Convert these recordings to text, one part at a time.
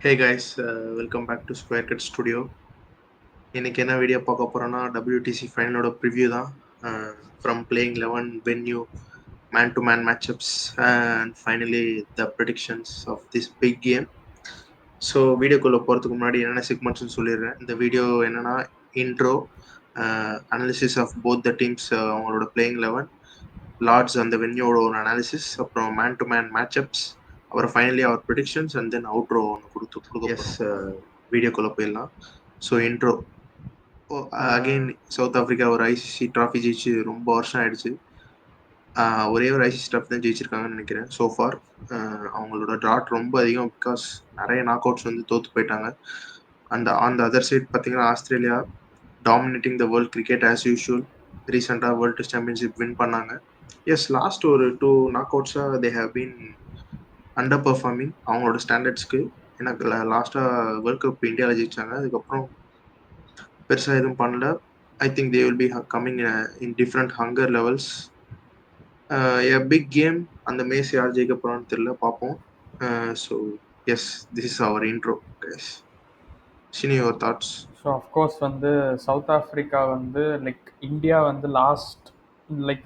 Hey guys, welcome back to Square Cut Studio. இன்னைக்கு என்ன video பார்க்க போறோம்னா WTC ஃபைனலோட ப்ரிவ்யூ தான். From playing 11 venue man to man matchups and finally the predictions of this big game. So வீடியோக்குள்ளே போகிறதுக்கு முன்னாடி என்னென்ன செக்மெண்ட்ஸ்னு சொல்லிடுறேன். இந்த வீடியோ என்னென்னா intro, analysis of both the teams, அவங்களோட பிளேயிங் 11, லார்ட்ஸ் அந்த வென்யூவோட ஒரு அனாலிசிஸ், அப்புறம் மேன் டு மேன் மேட்சப்ஸ், அப்புறம் finally our predictions and then outro ஒன்று கொடுக்க. எஸ், வீடியோக்குள்ளே போயிடலாம். So intro, again South Africa ஒரு ஐசிசி ட்ராஃபி ஜெயிச்சு ரொம்ப வருஷம் ஆயிடுச்சு. ஒரே ஒரு ஐசிசி ட்ராஃபி தான் ஜெயிச்சிருக்காங்கன்னு நினைக்கிறேன் சோஃபார். அவங்களோட ட்ராட் ரொம்ப அதிகம், பிகாஸ் நிறைய நாக் அவுட்ஸ் வந்து தோற்று போயிட்டாங்க. அந்த ஆன் த அதர் சைட் பார்த்தீங்கன்னா Australia dominating the world cricket as usual. ரீசெண்டாக வேர்ல்டு டெஸ்ட் சாம்பியன்ஷிப் வின் பண்ணாங்க. எஸ், லாஸ்ட் ஒரு 2 நாக் அவுட்ஸாக they have been under performing அவங்களோட ஸ்டாண்டர்ட்ஸ்க்கு. எனக்கு லாஸ்ட்டாக வேர்ல்ட் கப் இந்தியாவில் ஜெயிச்சாங்க, அதுக்கப்புறம் பெருசாக எதுவும் பண்ணல. I think they will be coming in different hunger levels. A big game. அந்த மேட்ச் யார் ஜெயிக்க போகிறான்னு தெரியல, பார்ப்போம். So yes, this is our intro guys. Shini, your thoughts? So of course வந்து சவுத் ஆஃப்ரிக்கா வந்து இந்தியா வந்து லாஸ்ட்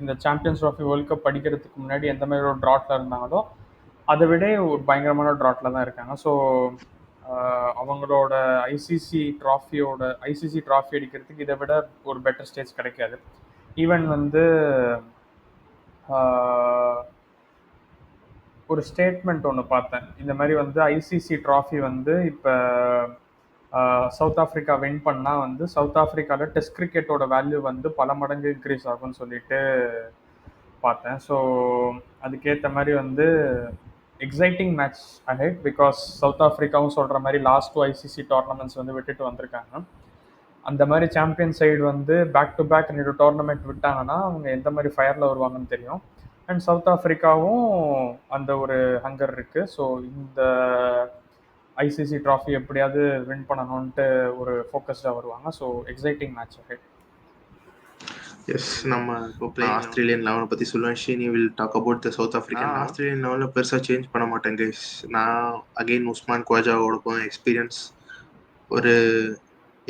இந்த சாம்பியன்ஸ் ட்ராஃபி வேர்ல்ட் கப் படிக்கிறதுக்கு முன்னாடி எந்த மாதிரி ஒரு ட்ராட்டில் இருந்தாங்களோ அதை விட ஒரு பயங்கரமான ட்ராட்டில் தான் இருக்காங்க. ஸோ அவங்களோட ஐசிசி ட்ராஃபி அடிக்கிறதுக்கு இதை விட ஒரு பெட்டர் ஸ்டேஜ் கிடைக்காது. ஈவன் வந்து ஒரு ஸ்டேட்மெண்ட் ஒன்று பார்த்தேன், இந்த மாதிரி வந்து ஐசிசி ட்ராஃபி வந்து இப்போ சவுத் ஆஃப்ரிக்கா வின் பண்ணால் வந்து சவுத் ஆஃப்ரிக்காவில் டெஸ்ட் கிரிக்கெட்டோட வேல்யூ வந்து பல மடங்கு இன்க்ரீஸ் ஆகும்னு சொல்லிட்டு பார்த்தேன். ஸோ அதுக்கேற்ற மாதிரி வந்து exciting match ahead, because South ஆஃப்ரிக்காவும் சொல்கிற மாதிரி லாஸ்ட் 2 ஐசிசி டோர்னமெண்ட்ஸ் வந்து விட்டுட்டு வந்திருக்காங்க. அந்த மாதிரி சாம்பியன் சைடு வந்து பேக் டு பேக் 2 டோர்னமெண்ட் விட்டாங்கன்னா அவங்க எந்த மாதிரி ஃபயரில் வருவாங்கன்னு தெரியும். அண்ட் சவுத் ஆஃப்ரிக்காவும் அந்த ஒரு ஹங்கர் இருக்குது. ஸோ இந்த ஐசிசி ட்ராஃபி எப்படியாவது வின் பண்ணணும்ன்ட்டு ஒரு ஃபோக்கஸ்டாக வருவாங்க. So exciting match ahead. Yes, நம்ம இப்போ ஆஸ்திரேலியன் லெவனை பற்றி சொல்லுவேன். Sheeni will talk about the South African. Australian லெவலில் பெருசாக சேஞ்ச் பண்ண மாட்டேன் கைஸ். நான் அகெயின் உஸ்மான் குவாஜாவோட போவேன். எக்ஸ்பீரியன்ஸ் ஒரு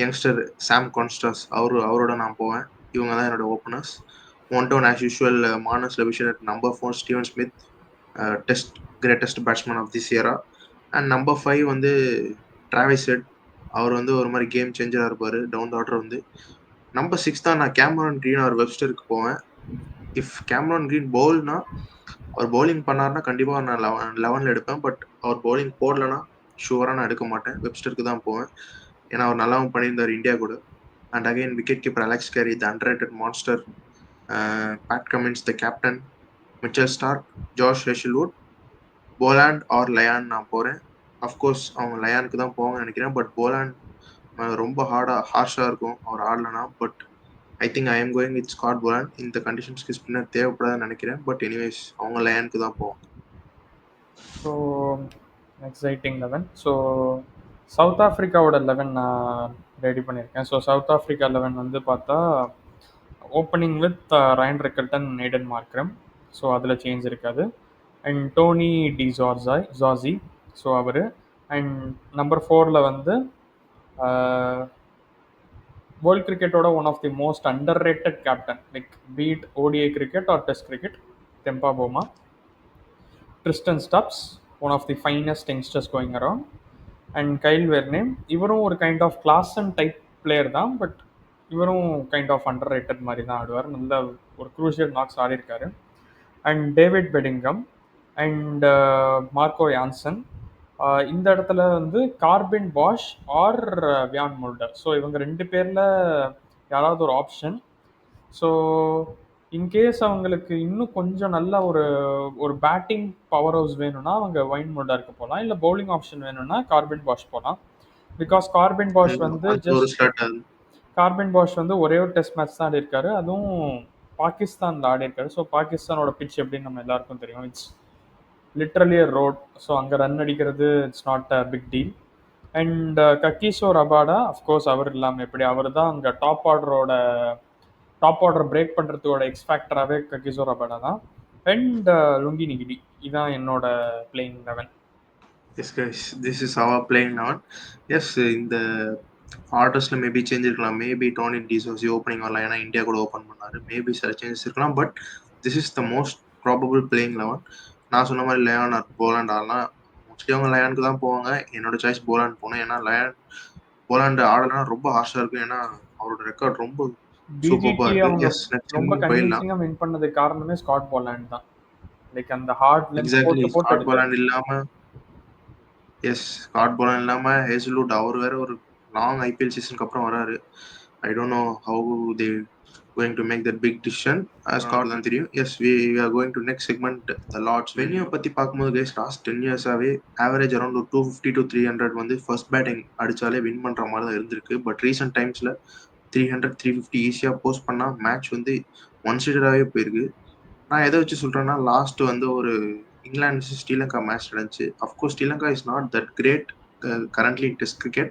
யங்ஸ்டர் சாம் கான்ஸ்டாஸ், அவரோட நான் போவேன். இவங்க தான் என்னோட openers. 1-1 as usual. Marnus Labuschagne at number 4, Steven Smith greatest batsman of this இயரா. அண்ட் நம்பர் 5 வந்து டிராவிஸ் ஹெட். அவர் வந்து ஒரு மாதிரி கேம் சேஞ்சராக இருப்பார் டவுன் த ஆர்டர் வந்து. நம்பர் 6 தான் நான் கேமரான் கிரீன் அவர் வெப்ஸ்டருக்கு போவேன். இஃப் கேமரான் கிரீன் பவுல்னா, அவர் பவுலிங் பண்ணார்னா கண்டிப்பாக நான் 11ல் எடுப்பேன். பட் அவர் பவுலிங் போடலன்னா ஷுவராக நான் எடுக்க மாட்டேன், வெப்ஸ்டருக்கு தான் போவேன். ஏன்னா அவர் நல்லாவும் பண்ணியிருந்தார் இந்தியா கூட. And again wicket keeper Alex Carey, the underrated monster. Pat Cummins, the captain. Mitchell Starc, Josh Hazlewood. Boland or Lyon நான் போகிறேன். அஃப்கோர்ஸ் அவங்க லயானுக்கு தான் போவாங்கன்னு நினைக்கிறேன். பட் போலாண்ட் ரொம்ப ஹார்ஷாக இருக்கும் அவர் ஆடலனா. But I think I am going with Scott Boland. இந்த கண்டிஷன்ஸ்க்கு ஸ்பின்னர் தேவைப்படாதுன்னு நினைக்கிறேன். பட் எனிவேஸ் அவங்க லயானுக்கு தான் போவாங்க. So exciting 11. ஸோ சவுத் ஆஃப்ரிக்காவோட 11 நான் ரெடி பண்ணியிருக்கேன். ஸோ சவுத் ஆஃப்ரிக்கா 11 வந்து பார்த்தா opening with Ryan Rickelton, Aiden Markram. So அதில் சேஞ்ச் இருக்காது. And Tony de Zorzi, so அவர். அண்ட் நம்பர் 4ல் வந்து வேர்ல்ட் கிரிக்கெட்டோட one of the most under rated captain, be it ODI cricket or test cricket, Temba Bavuma. Tristan Stubbs, one of the finest youngsters going around. And Kyle Verreynne, இவரும் ஒரு kind of class and type player தான். But இவரும் kind of under rated மாதிரி தான் ஆடுவார். நல்ல ஒரு crucial knocks ஆடி இருக்காரு. And David Bedingham and Marco Jansen. இந்த இடத்துல வந்து Corbin Bosch or Wiaan Mulder. So இவங்க 2 பேரில் யாராவது ஒரு ஆப்ஷன். ஸோ இன்கேஸ் அவங்களுக்கு இன்னும் கொஞ்சம் நல்ல ஒரு பேட்டிங் பவர் ஹவுஸ் வேணும்னா அவங்க வைன் முல்டருக்கு போகலாம். இல்லை பவுலிங் ஆப்ஷன் வேணும்னா கார்பின் பாஷ் போகலாம். பிகாஸ் கார்பின் பாஷ் வந்து ஒரே ஒரு டெஸ்ட் மேட்ச் தான் ஆடி இருக்காரு, அதுவும் பாகிஸ்தானில் ஆடி இருக்காரு. ஸோ பாகிஸ்தானோட பிச் எப்படின்னு நம்ம எல்லாருக்கும் தெரியும், இட்ஸ் லிட்ரலி ரோட். ஸோ அங்கே ரன் அடிக்கிறது it's not a big deal. And Kagiso Rabada, of course அவர் இல்லாமல் எப்படி, அவர் தான் அங்கே டாப் ஆர்டர் பிரேக் பண்ணுறதோட எக்ஸ்பேக்டராகவே கக்கிஷோ ரபாடா தான். And Lungi Ngidi. இதுதான் என்னோட playing 11. Yes guys, this is our playing now. Yes, இந்த ஆர்டர்ஸில் மேபி சேஞ்ச் இருக்கலாம். மேபி டோனி டிசோசி ஓப்பனிங் வரலாம், ஏன்னா இந்தியா கூட ஓப்பன் பண்ணாரு. மேபி சில சேஞ்சஸ் இருக்கலாம். But this is the most probable playing 11. நான் சொன்ன மாதிரி லயான் ஆர் போலாண்ட் ஆடலாம். மோஸ்ட்லி அவங்க லயானுக்கு தான் போவாங்க. என்னோட சாய்ஸ் போலாண்ட் போகணும். ஏன்னா போலாண்டு ஆடலாம் ரொம்ப ஹார்ஷாக இருக்கும். ஏன்னா அவரோட ரெக்கார்ட் ரொம்ப சூப்பராக பிஜிடி இருக்கு. அவங்க எஸ், நெக்ஸ்ட் ரொம்ப போயிடலாம். கன்வின்சிங்காக வின் பண்ணதுக்கு காரணமே ஸ்காட் போலாண்ட் தான். லைக் அந்த ஹார்ட் லென்த் எக்ஸாக்ட்லி, போட்டு போட்டு ஸ்காட் எடுத்தாரு. போலாண்ட் இல்லாமல் ஸ்காட் போலாண்ட் இல்லாமல் ஹேசல்வுட் அவர் வேற ஒரு லாங் ஐபிஎல் சீசனுக்கு அப்புறம் வராரு. I don't know how they going to make that big decision. Scott தான் தெரியும். Yes, we are going to next segment, the Lords. Venue பற்றி பார்க்கும்போது கைஸ், லாஸ்ட் 10 இயர்ஸாகவே ஆவரேஜ் அரௌண்ட் ஒரு 250 to 300 வந்து ஃபர்ஸ்ட் பேட்டிங் அடித்தாலே வின் பண்ணுற மாதிரி தான் இருந்திருக்கு. பட் ரீசெண்ட் டைம்ஸில் 300 350 ஈஸியாக போஸ்ட் பண்ணால் மேட்ச் வந்து ஒன் சைடடாகவே போயிருக்கு. நான் எதை வச்சு சொல்கிறேன்னா, லாஸ்ட் வந்து ஒரு இங்கிலாந்து vs ஸ்ரீலங்கா மேட்ச் நடந்துச்சு. Of course Sri Lanka is not that great currently test cricket.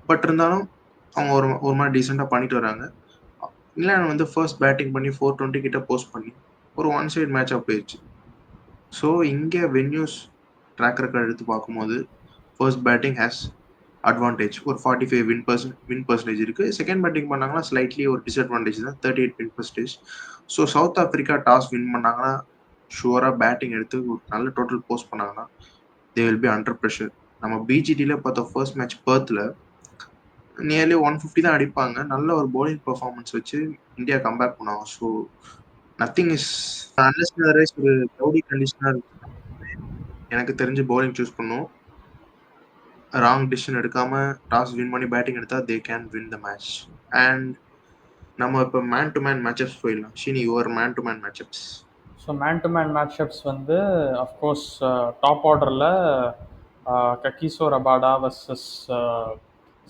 But இருந்தாலும் அவங்க ஒரு மாதிரி டீசெண்டாக பண்ணிட்டு வராங்க. இங்கிலாந்து வந்து ஃபர்ஸ்ட் பேட்டிங் பண்ணி 420 கிட்ட போஸ்ட் பண்ணி ஒரு ஒன் சைடு மேட்சாக போயிடுச்சு. ஸோ இங்கே வென்யூஸ் ட்ராக் ரெக்கார்ட் எடுத்து பார்க்கும்போது ஃபர்ஸ்ட் பேட்டிங் ஹேஸ் அட்வான்டேஜ். ஒரு 45 வின் பர்சன்டேஜ் இருக்குது. செகண்ட் பேட்டிங் பண்ணாங்கன்னா ஸ்லைட்லி ஒரு டிஸ்அட்வான்டேஜ் தான், 38 win percentage. So south Africa toss win பண்ணாங்கன்னா ஷுவராக பேட்டிங் எடுத்து ஒரு நல்ல டோட்டல் போஸ்ட் பண்ணாங்கன்னா தே வில் பி அண்டர் ப்ரெஷர். நம்ம பிஜிடியில் பார்த்த ஃபர்ஸ்ட் மேட்ச் பர்த்தில் நியர்லி 150 தான் அடிப்பாங்க. நல்ல ஒரு bowling பெர்ஃபார்மன்ஸ் வச்சு இந்தியா கம்பேக் பண்ணுவாங்க. So nothing is unless otherwise ஒரு க்ளவுடி கண்டிஷனாக எனக்கு தெரிஞ்சு bowling சூஸ் பண்ணும். ராங் டிசிஷன் எடுக்காம டாஸ் வின் பண்ணி பேட்டிங் எடுத்தா they can win the match. And நம்ம இப்போ மேன் டு மேன் மேட்சப்ஸ் போயிடலாம். ஷினி, your man to man matchups. So man to man matchups வந்து அஃப்கோர்ஸ் டாப் ஆர்டரில் Kagiso Rabada versus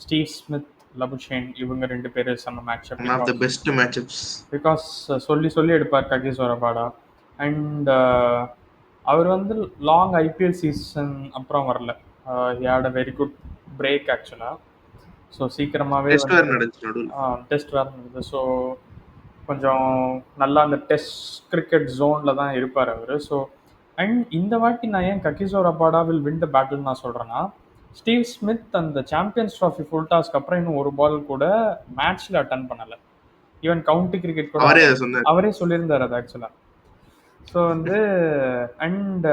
Steve Smith Labuschagne, இவங்க 2 பேர் செம்ம matchup. One of the best matchups. Because சொல்லி எடுப்பார் ககிசோ ரபாடா. அண்ட் அவர் வந்து லாங் ஐபிஎல் சீசன் அப்புறம் வரல. He had a very good break ஆக்சுவலாக. ஸோ சீக்கிரமாகவே டெஸ்ட் வேறு நடந்துச்சு நடுவில். டெஸ்ட் வேறு நடந்தது. ஸோ கொஞ்சம் நல்லா அந்த டெஸ்ட் கிரிக்கெட் ஜோனில் தான் இருப்பார் அவர். ஸோ அண்ட் இந்த வாட்டி நான் ஏன் Kagiso Rabada will win the battle நான் சொல்கிறேன்னா, ஸ்டீவ் ஸ்மித் அந்த சாம்பியன்ஸ் ட்ராஃபி ஃபுல் டாஸ்க்கு அப்புறம் இன்னும் ஒரு பால் கூட மேட்ச்சில் அட்டன் பண்ணலை. ஈவன் கவுண்டி கிரிக்கெட் கூட அவரே சொல்லியிருந்தார் அது ஆக்சுவலாக. ஸோ வந்து அண்ட்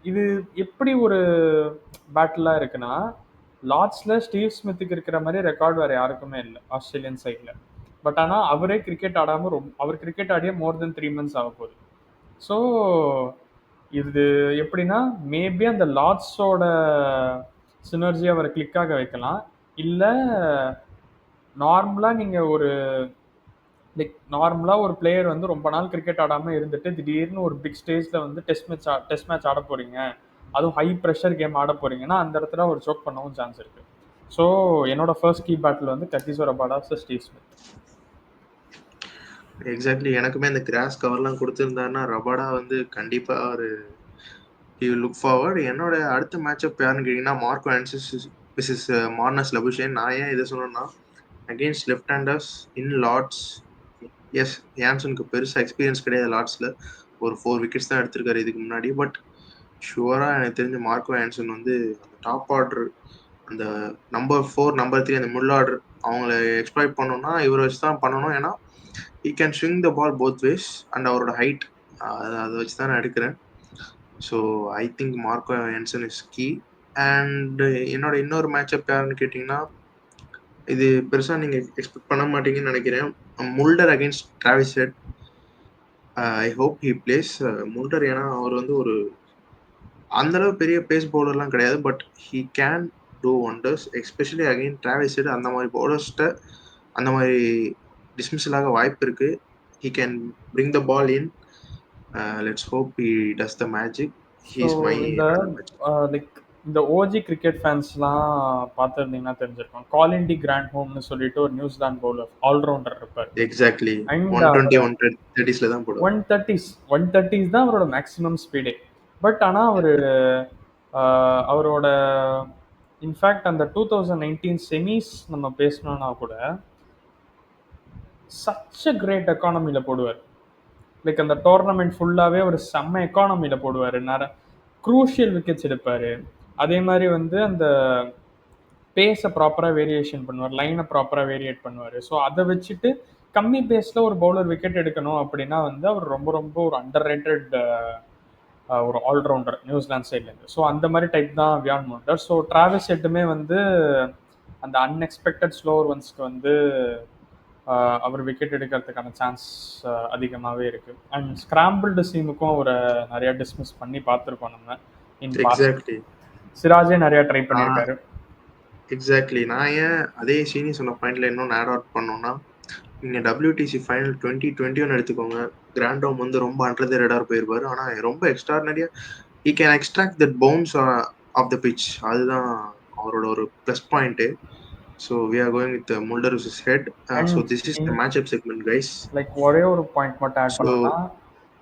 இது எப்படி ஒரு பேட்டிலாக இருக்குன்னா, லார்ட்ஸில் ஸ்டீவ் ஸ்மித்துக்கு இருக்கிற மாதிரி ரெக்கார்டு வேறு யாருக்குமே இல்லை ஆஸ்திரேலியன் சைடில். பட் ஆனால் அவரே கிரிக்கெட் ஆடாமல் அவர் கிரிக்கெட் ஆடிய மோர் தென் 3 months ஆக போகுது. ஸோ இது எப்படின்னா, மேபி அந்த லார்ட்ஸோட சினர்ஜி அவரை கிளிக்காக வைக்கலாம். இல்லை நார்மலாக நீங்கள் ஒரு நார்மலாக ஒரு பிளேயர் வந்து ரொம்ப நாள் கிரிக்கெட் ஆடாமல் இருந்துட்டு திடீர்னு ஒரு பிக் ஸ்டேஜில் வந்து டெஸ்ட் மேட்ச் ஆட போகிறீங்க, அதுவும் ஹை ப்ரெஷர் கேம் ஆட போகிறீங்கன்னா அந்த இடத்துல ஒரு ஜோக் பண்ணவும் சான்ஸ் இருக்குது. ஸோ என்னோட ஃபர்ஸ்ட் கீ பேட்டில் வந்து Kagiso Rabada versus Steve Smith. Exactly, எனக்குமே அந்த கிராஸ் கவர்லாம் கொடுத்துருந்தாருன்னா ரபாடா வந்து கண்டிப்பாக ஒரு லுக் ஃபார்வர்ட். என்னோட அடுத்த மேட்சப் யாருன்னு கேட்டிங்கன்னா மார்க்கோ ஆன்சஸ் விசஸ் மார்னஸ் லபுஷேன். நான் ஏன் இதை சொன்னேன்னா, அகெயின்ஸ்ட் லெஃப்ட் ஹேண்டர்ஸ் இன் லார்ட்ஸ். எஸ், யான்சனுக்கு பெருசாக எக்ஸ்பீரியன்ஸ் கிடையாது லார்ட்ஸில். ஒரு 4 விக்கெட்ஸ் தான் எடுத்திருக்காரு இதுக்கு முன்னாடி. பட் ஷுவராக எனக்கு தெரிஞ்ச மார்க்கோ ஆன்சன் வந்து அந்த டாப் ஆர்டர், அந்த நம்பர் 4 நம்பர் 3 அந்த மிடில் ஆர்டர் அவங்கள எக்ஸ்ப்ளாய்ட் பண்ணணும்னா இவரை வச்சு தான் பண்ணணும். ஏன்னா he can swing the ball both ways and அவரோட ஹைட் அதை வச்சு தான் நான் எடுக்கிறேன். So I think Marco Jansen is key. And என்னோட இன்னொரு மேட்சப் யாருன்னு கேட்டிங்கன்னா, இது பெருசாக நீங்கள் எக்ஸ்பெக்ட் பண்ண மாட்டீங்கன்னு நினைக்கிறேன். Mulder against Travis Head. I hope he plays Mulder. ஏன்னா அவர் வந்து ஒரு அந்தளவு பெரிய பேஸ் பவுலர்லாம் கிடையாது. But he can do wonders, especially again Travis Head. அந்த மாதிரி பவுலர்ஸ்கிட்ட அந்த மாதிரி டிஸ்மிஸலாக வாய்ப்பு இருக்குது. He can bring the ball in. Let's hope he does the magic. He is my like இந்த ஓஜி கிரிக்கெட் ஃபேன்ஸ்லாம் பார்த்துருந்தீங்கன்னா தெரிஞ்சிருக்கும், காலின் டி கிராண்ட் ஹோம்னு சொல்லிட்டு ஒரு நியூசிலாந்து பவுலர் ஆல்ரவுண்டர் இருப்பார். எக்ஸாக்ட்லி 120 130s தான் போடுவார். 130s தான் அவரோட மேக்ஸிமம் ஸ்பீடே. பட் ஆனால் அவரோட இன்ஃபேக்ட் அந்த 2019 செமிஸ் நம்ம பேசணும்னா கூட சச் அ கிரேட் எக்கானமியில் போடுவார். லைக் அந்த டோர்னமெண்ட் ஃபுல்லாகவே ஒரு செம்ம எக்கானமியில் போடுவார். க்ரூஷியல் விக்கெட்ஸ் எடுப்பார். அதே மாதிரி வந்து அந்த பேஸை ப்ராப்பராக வேரியேஷன் பண்ணுவார், லைனை ப்ராப்பராக வேரியேட் பண்ணுவார். ஸோ அதை வச்சுட்டு கம்மி பேஸில் ஒரு பவுலர் விக்கெட் எடுக்கணும் அப்படின்னா வந்து அவர் ரொம்ப ரொம்ப ஒரு அண்டர் ரேட்டட் ஒரு ஆல்ரவுண்டர் நியூசிலாந்து சைட்லேருந்து. ஸோ அந்த மாதிரி டைப் தான் வியான் மோண்டர். ஸோ டிராவிஸ் ஹெட்டுமே வந்து அந்த அன்எக்ஸ்பெக்டட் ஸ்லோவர் ஒன்ஸ்க்கு வந்து அவர் விக்கெட் எடுக்கிறதுக்கான சான்ஸ் அதிகமாகவே இருக்குது. அண்ட் ஸ்கிராம்பிள்டு சீமுக்கும் அவரை நிறையா டிஸ்மிஸ் பண்ணி பார்த்துருக்கோம் நம்ம. எக்ஸாக்ட்லி சிராஜே நிறையா ட்ரை பண்ணியிருக்காரு. எக்ஸாக்ட்லி. நான் ஏன் அதே சீனி சொன்ன பாயிண்ட்ல இன்னும் ஆட் அவுட் பண்ணோம்னா, நீங்கள் WTC ஃபைனல் 2021 எடுத்துக்கோங்க. கிராண்டோம் வந்து ரொம்ப அண்டர் த ரேடார் போயிருப்பாரு. ஆனால் ரொம்ப எக்ஸ்ட்ரானரியாக he can extract that bounce of the pitch. அதுதான் அவரோட ஒரு plus point. So we are going with Mulder versus Head. So this is the matchup segment, guys. Like ஒரே ஒரு பாயிண்ட் மட்டும் ஆட் பண்ணோம்னா,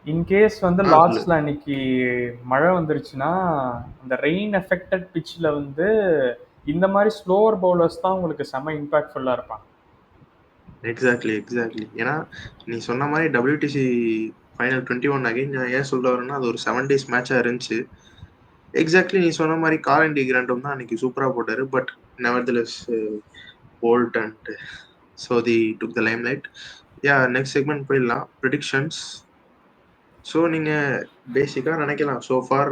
இன்கேஸ் வந்து லார்ட்ஸ்ல அன்னைக்கு மழை வந்துருச்சுன்னா அந்த ரெயின் எஃபெக்டட் பிச்சில் வந்து இந்த மாதிரி ஸ்லோவர் பவுலர்ஸ் தான் உங்களுக்கு செம இம்பாக்ட்ஃபுல்லாக இருப்பாங்க. எக்ஸாக்ட்லி. ஏன்னா நீ சொன்ன மாதிரி WTC ஃபைனல் 21 அகைன் ஏன் சொல்ல வரேன்னா, அது ஒரு 7 days மேட்சாக இருந்துச்சு. எக்ஸாக்ட்லி நீ சொன்ன மாதிரி காரன் டி கிராண்டம் தான் அன்னைக்கு சூப்பராக போட்டார். But nevertheless Bolt and so they took the limelight. Next segment போயிடலாம், ப்ரெடிக்ஷன்ஸ். ஸோ நீங்கள் பேசிக்காக நினைக்கலாம், ஸோ ஃபார்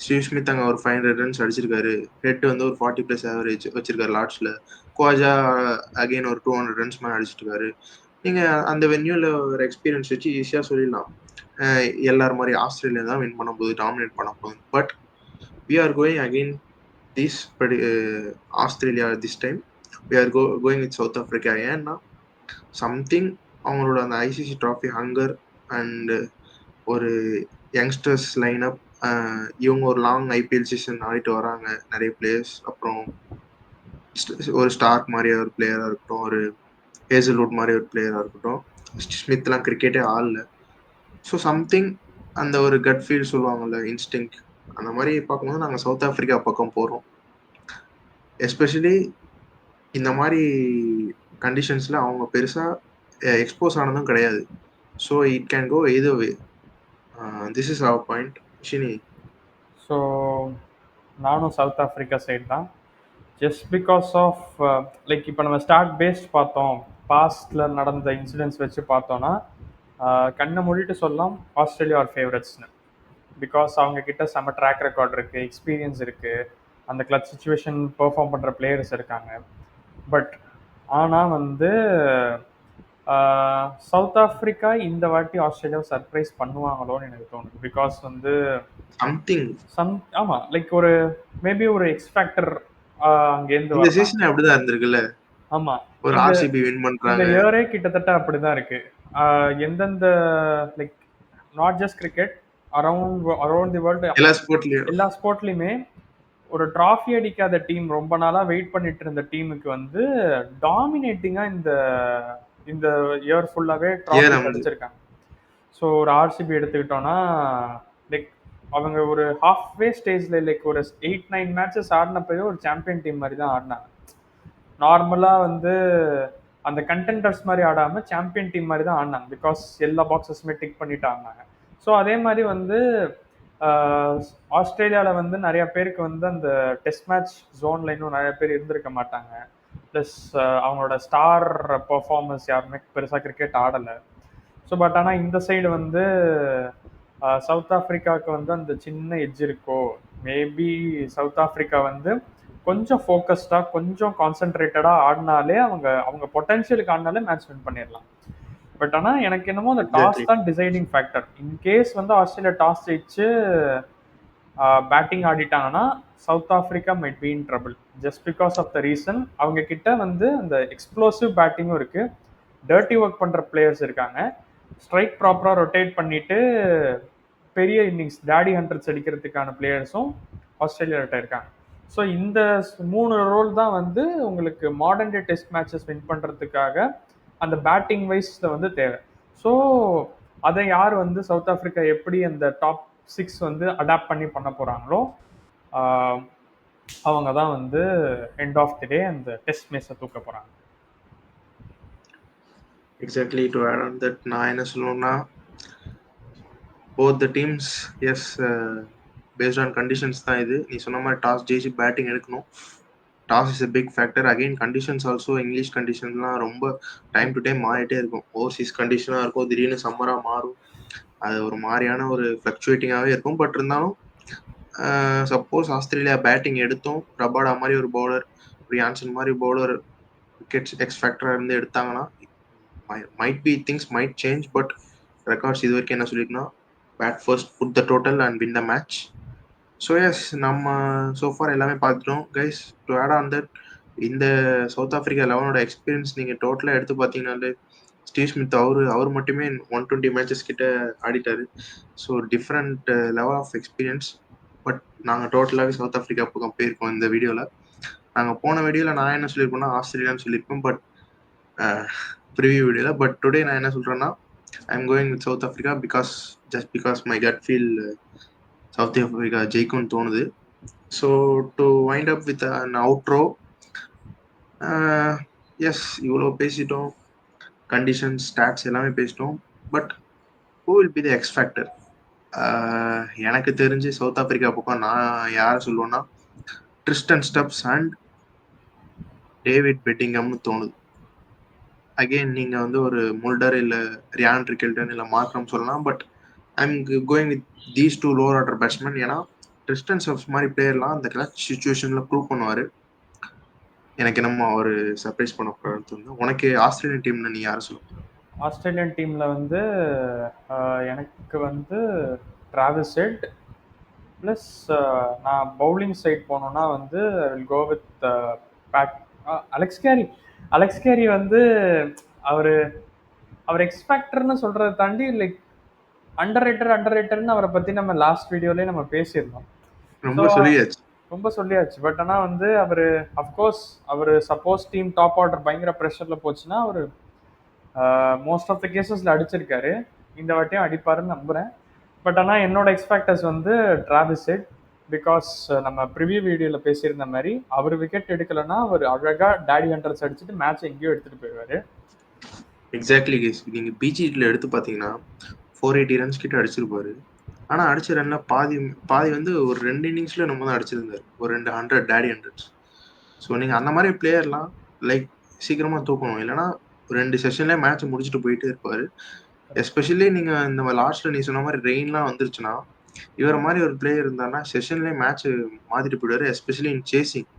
ஸ்டீவ் ஸ்மித் அங்கே ஒரு 500 runs அடிச்சிருக்காரு. ஹெட் வந்து ஒரு 40+ ஆவரேஜ் வச்சிருக்காரு லார்ட்ஸில். குவாஜா அகெயின் ஒரு 200 runs மேலே அடிச்சிருக்காரு. நீங்கள் அந்த வென்யூவில் ஒரு எக்ஸ்பீரியன்ஸ் வச்சு ஈஸியாக சொல்லிடலாம், எல்லாரும் மாதிரி ஆஸ்திரேலியா தான் வின் பண்ண போகுது, டாமினேட் பண்ண போகுது. But we are going again this Australia this time. we are going with South Africa. ஏன்னா சம்திங் அவங்களோட அந்த ஐசிசி ட்ராஃபி ஹங்கர் அண்ட் ஒரு யங்ஸ்டர்ஸ் லைனப், இவங்க ஒரு லாங் ஐபிஎல் சீசன் ஆடிட்டு வராங்க நிறைய பிளேயர்ஸ். அப்புறம் ஒரு ஸ்டார்க் மாதிரி ஒரு பிளேயராக இருக்கட்டும், ஒரு ஹேசல்வுட் மாதிரி ஒரு பிளேயராக இருக்கட்டும், ஸ்மித்லாம் கிரிக்கெட்டே ஆடல. ஸோ சம்திங் அந்த ஒரு கட் ஃபீல் சொல்லுவாங்கல்ல, இன்ஸ்டிங், அந்த மாதிரி பார்க்கும்போது நாங்கள் சவுத் ஆஃப்ரிக்கா பக்கம் போகிறோம். எஸ்பெஷலி இந்த மாதிரி கண்டிஷன்ஸில் அவங்க பெருசாக எக்ஸ்போஸ் ஆனதும் கிடையாது. So it can go either way. This is our point. Shini? So நானும் சவுத் ஆஃப்ரிக்கா சைடு தான். ஜஸ்ட் பிகாஸ் ஆஃப் லைக் இப்போ நம்ம ஸ்டார்ட் பேஸ்ட் பார்த்தோம், பாஸ்டில் நடந்த இன்சிடென்ட்ஸ் வச்சு பார்த்தோன்னா கண்ணை மூடிட்டு சொல்லலாம் ஆஸ்திரேலியா ஆர் ஃபேவரட்ஸ்னு. பிகாஸ் அவங்கக்கிட்ட செம்ம ட்ராக் ரெக்கார்ட் இருக்குது, எக்ஸ்பீரியன்ஸ் இருக்குது, அந்த கிளச் சுச்சுவேஷன் பெர்ஃபார்ம் பண்ணுற பிளேயர்ஸ் இருக்காங்க. பட் ஆனால் வந்து சவுத் ஆஃப்ரிக்கா இந்த வாட்டி ஆஸ்திரேலியாவை சர்ப்ரைஸ் பண்ணுவாங்களோன்னு எனக்கு தோணுது. பிகாஸ் வந்து ஆமாம், லைக் ஒரு மேபி ஒரு எக்ஸ் ஃபேக்டர் அங்கேருந்து இந்த சீசன் அப்படிதான் இருந்திருக்குல்ல. ஆமா, ஒரு ஆர்சிபி வின் பண்றாங்க. இந்த இயரே கிட்டத்தட்ட அப்படிதான் இருக்கு. எந்தெந்த like not just cricket, around the world எல்லா ஸ்போர்ட்லயுமே ஒரு டிராஃபி அடிக்காத டீம், ரொம்ப நாளா வெயிட் பண்ணிட்டு இருந்த டீமுக்கு வந்து டாமினேட்டிங்கா இந்த இயர் ஃபுல்லாவே டிராஃபி அடிச்சிருக்காங்க. ஸோ ஒரு ஆர்சிபி எடுத்துக்கிட்டோம்னா லைக் அவங்க ஒரு ஹாஃப்வே ஸ்டேஜ்ல லைக் ஒரு 8-9 மேட்சஸ் ஆடினப்பவே ஒரு சாம்பியன் டீம் மாதிரி தான் ஆடினாங்க. நார்மலாக வந்து அந்த கண்டெண்டர்ஸ் மாதிரி ஆடாமல் சாம்பியன் டீம் மாதிரி தான் ஆடினாங்க. பிகாஸ் எல்லா பாக்ஸஸுமே டிக் பண்ணிட்டு ஆடினாங்க. ஸோ அதே மாதிரி வந்து ஆஸ்திரேலியாவில் வந்து நிறைய பேருக்கு வந்து அந்த டெஸ்ட் மேட்ச் ஜோனில் இன்னும் நிறைய பேர் இருந்திருக்க மாட்டாங்க. ப்ளஸ் அவங்களோட ஸ்டார் பர்ஃபார்மன்ஸ் யாருமே பெருசாக கிரிக்கெட் ஆடலை. ஸோ பட் ஆனால் இந்த சைடு வந்து சவுத் ஆஃப்ரிக்காவுக்கு வந்து அந்த சின்ன எட்ஜ் இருக்கோ, மேபி சவுத் ஆஃப்ரிக்கா வந்து கொஞ்சம் ஃபோக்கஸ்டாக கொஞ்சம் கான்சென்ட்ரேட்டடாக ஆடினாலே அவங்க பொட்டன்ஷியலுக்கு ஆடினாலே மேட்ச் வின் பண்ணிடலாம். பட் ஆனால் எனக்கு என்னமோ அந்த டாஸ் தான் டிசைடிங் ஃபேக்டர். இன்கேஸ் வந்து ஆஸ்திரேலியா டாஸ் ஜெயிச்சு பேட்டிங் ஆடிட்டாங்கன்னா South Africa might be in trouble. Just because of the reason அவங்க கிட்ட வந்து அந்த எக்ஸ்ப்ளோசிவ் பேட்டிங்கும் இருக்கு, டர்ட்டி ஒர்க் பண்ணுற பிளேயர்ஸ் இருக்காங்க, ஸ்ட்ரைக் ப்ராப்பராக ரொட்டேட் பண்ணிட்டு பெரிய இன்னிங்ஸ் டேடி ஹண்ட்ரட்ஸ் அடிக்கிறதுக்கான பிளேயர்ஸும் ஆஸ்திரேலியாட்ட இருக்காங்க. ஸோ இந்த 3 ரோல் தான் வந்து உங்களுக்கு modern day test matches win பண்ணுறதுக்காக அந்த பேட்டிங் வைஸில் வந்து தேவை. ஸோ அதை யார் வந்து சவுத் ஆஃப்ரிக்கா எப்படி அந்த டாப் 6 வந்து அடாப்ட் பண்ணி பண்ண போகிறாங்களோ அவங்க தான் வந்து எண்ட் ஆஃப் தி டே அந்த டெஸ்ட் மேட்சை தூக்க போகிறாங்க. Exactly. To add on that நான் என்ன சொல்லணும்னா, both the teams, yes, based on conditions தான் இது. நீ சொன்ன மாதிரி டாஸ் ஜெயிச்சு பேட்டிங் எடுக்கணும். Toss is a big factor. Again conditions also English கண்டிஷன்ஸ்லாம் ரொம்ப டைம் டு டைம் மாறிட்டே இருக்கும். ஓவர்சீஸ் கண்டிஷனாக இருக்கும், திடீர்னு சம்மராக மாறும். அது ஒரு மாதிரியான ஒரு ஃப்ளக்சுவேட்டிங்காகவே இருக்கும். பட் இருந்தாலும் சப்போஸ் ஆஸ்திரேலியா பேட்டிங் எடுத்தோம், ரபாடா மாதிரி ஒரு பவுலர், ரியான்சன் மாதிரி பவுலர் விக்கெட்ஸ் எக்ஸ் ஃபேக்டராக இருந்து எடுத்தாங்கன்னா might be things might change. But records இது வரைக்கும் என்ன சொல்லியிருக்குன்னா bat first, put the total and win the match. So yes, நம்ம சோஃபார் எல்லாமே பார்த்துட்டோம் guys. To add on that, இந்த சவுத் ஆஃப்ரிக்கா 11ஓட எக்ஸ்பீரியன்ஸ் நீங்கள் டோட்டலாக எடுத்து பார்த்தீங்கன்னாலே ஸ்டீவ் ஸ்மித் அவர் மட்டுமே 120 மேட்சஸ் கிட்ட ஆடிட்டாரு. So different level of experience. But நாங்கள் டோட்டலாகவே சவுத் ஆஃப்ரிக்கா பக்கம் போயிருக்கோம் இந்த வீடியோவில். நாங்கள் போன வீடியோவில் நான் என்ன சொல்லியிருப்போம்னா ஆஸ்திரேலியான்னு சொல்லியிருப்போம், பட் ப்ரிவியூ வீடியோவில். பட் டுடே நான் என்ன சொல்கிறேன்னா I am going with South Africa because my gut feel South Africa ஜெயிக்கும்னு தோணுது. So to wind up with an outro, yes இவ்வளோ பேசிட்டோம், கண்டிஷன்ஸ் ஸ்டாட்ஸ் எல்லாமே பேசிட்டோம். But who will be the X factor? எனக்கு தெரிஞ்சு சவுத் ஆஃப்ரிக்கா பக்கம் நான் யாரை சொல்லுவேன்னா ட்ரிஸ்டன் ஸ்டப்ஸ் அண்ட் டேவிட் பெட்டிங்கம்னு தோணுது. அகெயின் நீங்கள் வந்து ஒரு முல்டர் இல்லை ரியான் ரிக்கெல்டன் இல்லை மார்க்ரம் சொல்லலாம். But I'm going with these two lower order batsman. ஏன்னா ட்ரிஸ்டன் ஸ்டப்ஸ் மாதிரி பிளேயர்லாம் அந்த கிளச் சுச்சுவேஷனில் ப்ரூவ் பண்ணுவார். எனக்கு என்னமோ அவர் சர்ப்ரைஸ் பண்ண போகிறான்னு தோணுது. உனக்கு ஆஸ்திரேலியன் டீம்ல நீ யாரை சொல்லுங்க? ஆஸ்திரேலியன் டீமில் வந்து எனக்கு வந்து டிராவிஸ் ஹெட் ப்ளஸ் நான் பவுலிங் சைட் போனோன்னா வந்து will go with Pat Alex Carey வந்து அவர் எக்ஸ்பேக்டர்னு சொல்கிறத தாண்டி லைக் அண்டர் ரேட்டர்னு அவரை பற்றி நம்ம லாஸ்ட் வீடியோலேயே நம்ம பேசியிருந்தோம். ரொம்ப சொல்லியாச்சு. பட் ஆனால் வந்து அவர் சப்போஸ் டீம் டாப் ஆர்டர் பயங்கர ப்ரெஷரில் போச்சுன்னா அவர் மோஸ்ட் ஆஃப் த கேசஸில் அடிச்சிருக்காரு. இந்த வாட்டியும் அடிப்பாருன்னு நம்புகிறேன். பட் ஆனால் என்னோட எக்ஸ்பெக்டர்ஸ் வந்து டிராவிஸ் ஹெட். பிகாஸ் நம்ம ப்ரிவியூ வீடியோவில் பேசியிருந்த மாதிரி அவர் விக்கெட் எடுக்கலைன்னா அவர் அழகாக டேடி ஹண்ட்ரட்ஸ் அடிச்சுட்டு மேட்ச் எங்கேயோ எடுத்துகிட்டு போயிடுவார். Exactly case. நீங்கள் பிஜியில் எடுத்து பார்த்தீங்கன்னா 480 ரன்ஸ் கிட்ட அடிச்சிருப்பாரு. ஆனால் அடிச்ச ரன்ல பாதி வந்து ஒரு 2 இன்னிங்ஸில் நம்ம தான் அடிச்சிருந்தாரு, ஒரு 200 டேடி ஹண்ட்ரட்ஸ். ஸோ நீங்கள் அந்த மாதிரி பிளேயர்லாம் லைக் சீக்கிரமாக தூக்கணும், இல்லைனா 2 செஷன்லேயே மேட்ச் முடிச்சுட்டு போயிட்டே இருப்பார். எஸ்பெஷலி நீங்கள் இந்த லாஸ்ட்டில் நீ சொன்ன மாதிரி ரெயின்லாம் வந்துருச்சுன்னா இவரை மாதிரி ஒரு பிளேயர் இருந்தாருன்னா செஷன்லேயே மேட்ச் மாற்றிட்டு போயிடுவார், especially in chasing.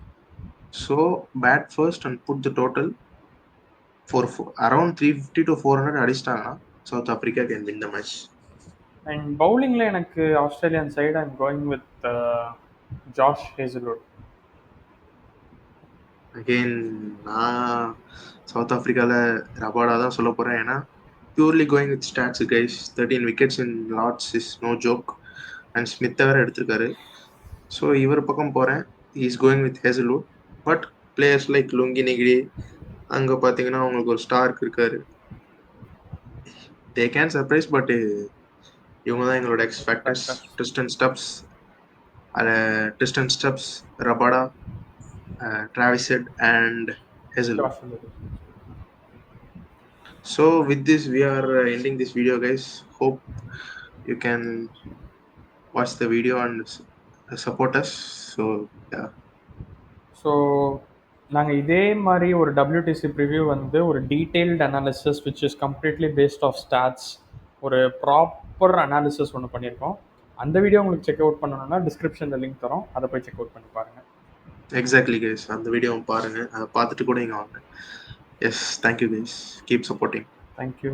So bat first and put the total for around 350 to 400 அடிச்சிட்டாங்கன்னா South Africa can win the match. And பவுலிங்கில் எனக்கு Australian side I'm going with Josh Hazlewood. Again நான் சவுத் ஆஃப்ரிக்காவில் ரபாடா தான் சொல்ல போகிறேன். ஏன்னா purely going with stats guys. 13 wickets in Lord's is no joke. And ஸ்மித்தை வேறு எடுத்திருக்காரு. ஸோ இவர் பக்கம் போகிறேன். Is going with Hazlewood. But players like lungi Negeri, அங்கே பார்த்தீங்கன்னா அவங்களுக்கு ஒரு ஸ்டார்க் இருக்காரு, தே கேன் சர்ப்ரைஸ். பட் இவங்க தான் எங்களோட X factors. Tristan stubs, Rabada, Travis Head and Hazelwood. So with this we are ending this video guys. Hope you can watch the video and support us. So yeah. So நாங்கள் இதே மாதிரி ஒரு WTC preview வந்து ஒரு detailed analysis which is completely based of stats, ஒரு proper analysis ஒன்று பண்ணியிருக்கோம். அந்த வீடியோ உங்களுக்கு செக் அவுட் பண்ணணும்னா டிஸ்கிரிப்ஷனில் லிங்க் தரோம், அதை போய் செக் அவுட் பண்ணி பாருங்கள். எக்ஸாக்ட்லி கைஸ், அந்த வீடியோவும் பாருங்கள், அதை பார்த்துட்டு கூட இங்கே வாங்க. Yes, thank you guys, keep supporting. Thank you.